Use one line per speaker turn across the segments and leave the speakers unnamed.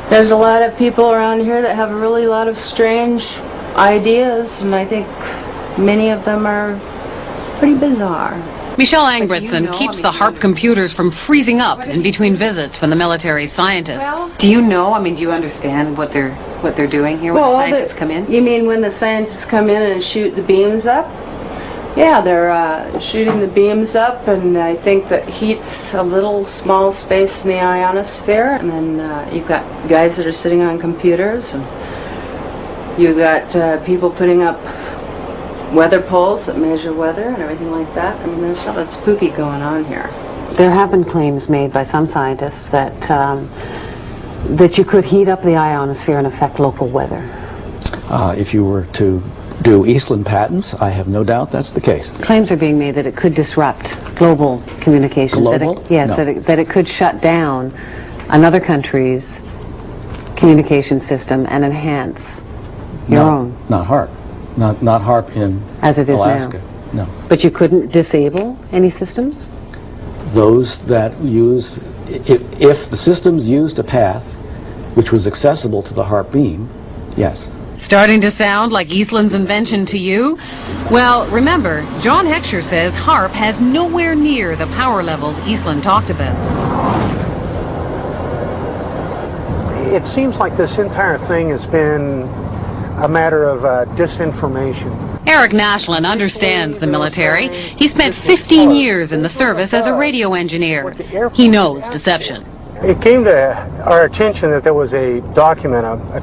There's a lot of people around here that have a really lot of strange ideas, and I think many of them are pretty bizarre.
Michelle Angbritson keeps the HAARP computers from freezing up in between visits from the military scientists.
Do you know, I mean, do you understand what they're doing here when the scientists come in?
You mean when the scientists come in and shoot the beams up? Yeah, they're shooting the beams up, and I think that heats a little small space in the ionosphere, and then you've got guys that are sitting on computers, and you've got people putting up weather poles that measure weather and everything like that. I mean, there's something spooky going on here.
There have been claims made by some scientists that that you could heat up the ionosphere and affect local weather.
If you were to do Eastland patents, I have no doubt that's the case.
Claims are being made that it could disrupt global communications.
Global?
That it could shut down another country's communication system and enhance your own.
Not HAARP. Not HAARP in
As it is
Alaska.
now.
No.
But you couldn't disable any systems?
Those that use, if the systems used a path which was accessible to the HAARP beam, yes.
Starting to sound like Eastland's invention to you? Well, remember, John Heckscher says HAARP has nowhere near the power levels Eastland talked about.
It seems like this entire thing has been a matter of disinformation.
Eric Nashland understands the military. He spent 15 years in the service as a radio engineer. He knows deception.
It came to our attention that there was a document, a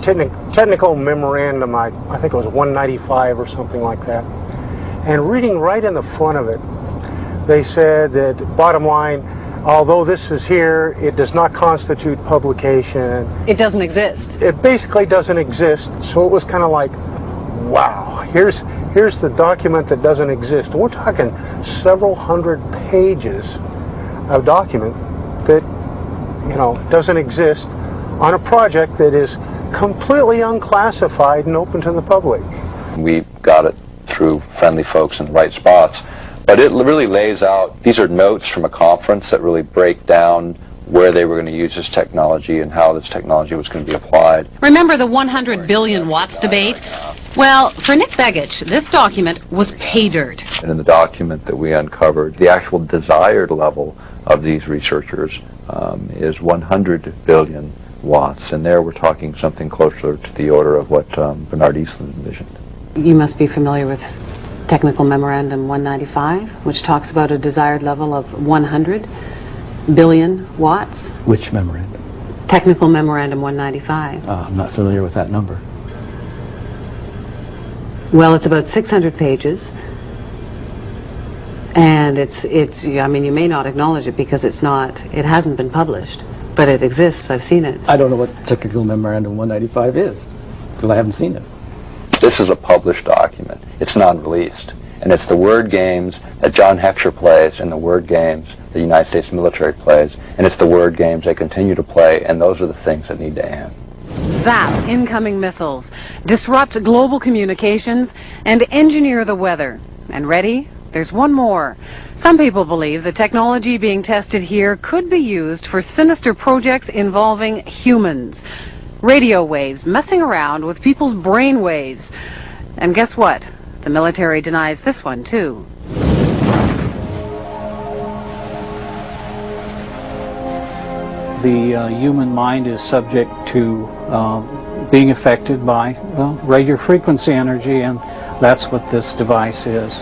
technical memorandum, I think it was 195 or something like that. And reading right in the front of it, they said that, bottom line, although this is here, it does not constitute publication.
It doesn't exist.
It basically doesn't exist. So it was kind of like, wow, here's the document that doesn't exist. And we're talking several hundred pages of document that, you know, doesn't exist on a project that is completely unclassified and open to the public.
We got it through friendly folks in the right spots, but it really lays out, these are notes from a conference that really break down where they were going to use this technology and how this technology was going to be applied.
Remember the 100 billion watts debate? Well, for Nick Begich, this document was pay dirt.
And in the document that we uncovered, the actual desired level of these researchers is 100 billion watts, and there we're talking something closer to the order of what Bernard Eastland envisioned.
You must be familiar with Technical Memorandum 195, which talks about a desired level of 100 billion watts.
Which memorandum?
Technical Memorandum 195.
I'm not familiar with that number.
Well, it's about 600 pages, and it's. I mean, you may not acknowledge it because it hasn't been published, but it exists. I've seen it.
I don't know what Technical Memorandum 195 is, because I haven't seen it.
This is a published document. It's non-released. And it's the word games that John Heckscher plays and the word games the United States military plays, and it's the word games they continue to play, and those are the things that need to end.
Zap incoming missiles, disrupt global communications, and engineer the weather. And ready? There's one more. Some people believe the technology being tested here could be used for sinister projects involving humans. Radio waves messing around with people's brain waves. And guess what? The military denies this one, too.
The human mind is subject to being affected by radio frequency energy, and that's what this device is.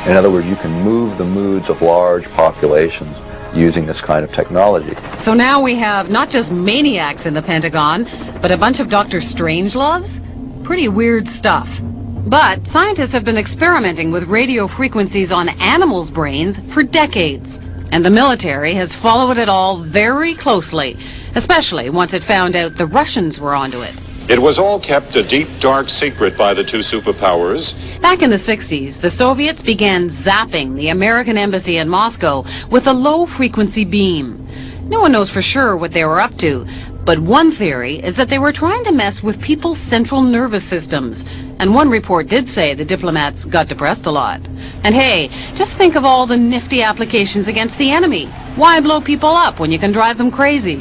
In other words, you can move the moods of large populations using this kind of technology.
So now we have not just maniacs in the Pentagon, but a bunch of Dr. Strangeloves? Pretty weird stuff. But scientists have been experimenting with radio frequencies on animals' brains for decades. And the military has followed it all very closely, especially once it found out the Russians were onto it.
It was all kept a deep, dark secret by the two superpowers.
Back in the 60s, the Soviets began zapping the American embassy in Moscow with a low-frequency beam. No one knows for sure what they were up to, but one theory is that they were trying to mess with people's central nervous systems. And one report did say the diplomats got depressed a lot. And hey, just think of all the nifty applications against the enemy. Why blow people up when you can drive them crazy?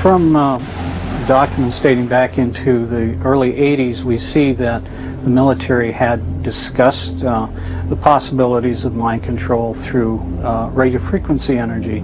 From documents dating back into the early 80s, we see that the military had discussed the possibilities of mind control through radio frequency energy.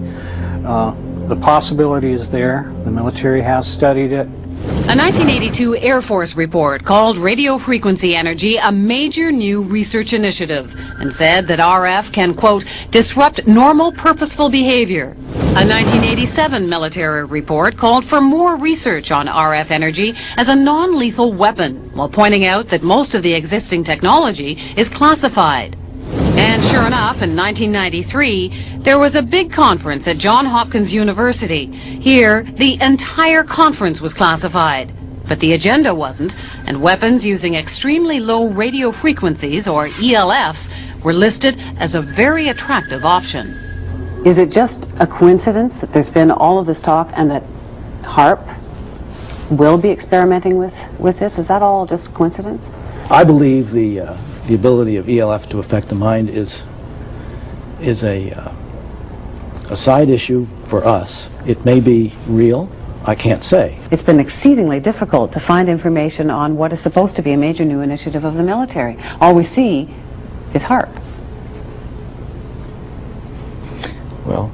The possibility is there. The military has studied it.
A 1982 Air Force report called radio frequency energy a major new research initiative and said that RF can, quote, disrupt normal purposeful behavior. A 1987 military report called for more research on RF energy as a non-lethal weapon, while pointing out that most of the existing technology is classified. And sure enough, in 1993, there was a big conference at Johns Hopkins University. Here, the entire conference was classified. But the agenda wasn't, and weapons using extremely low radio frequencies, or ELFs, were listed as a very attractive option.
Is it just a coincidence that there's been all of this talk and that HAARP will be experimenting with this? Is that all just coincidence?
I believe the ability of ELF to affect the mind is a side issue for us. It may be real. I can't say.
It's been exceedingly difficult to find information on what is supposed to be a major new initiative of the military. All we see is HAARP.
Well,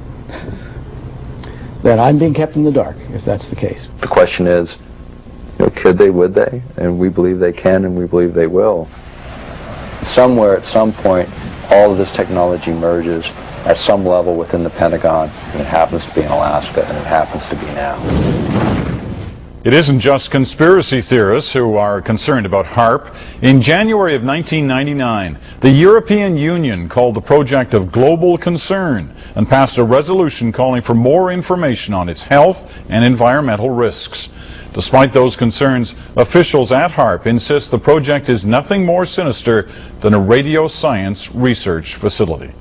then I'm being kept in the dark, if that's the case.
The question is, could they, would they? And we believe they can, and we believe they will. Somewhere, at some point, all of this technology merges at some level within the Pentagon, and it happens to be in Alaska, and it happens to be now.
It isn't just conspiracy theorists who are concerned about HAARP. In January of 1999, the European Union called the project of global concern and passed a resolution calling for more information on its health and environmental risks. Despite those concerns, officials at HAARP insist the project is nothing more sinister than a radio science research facility.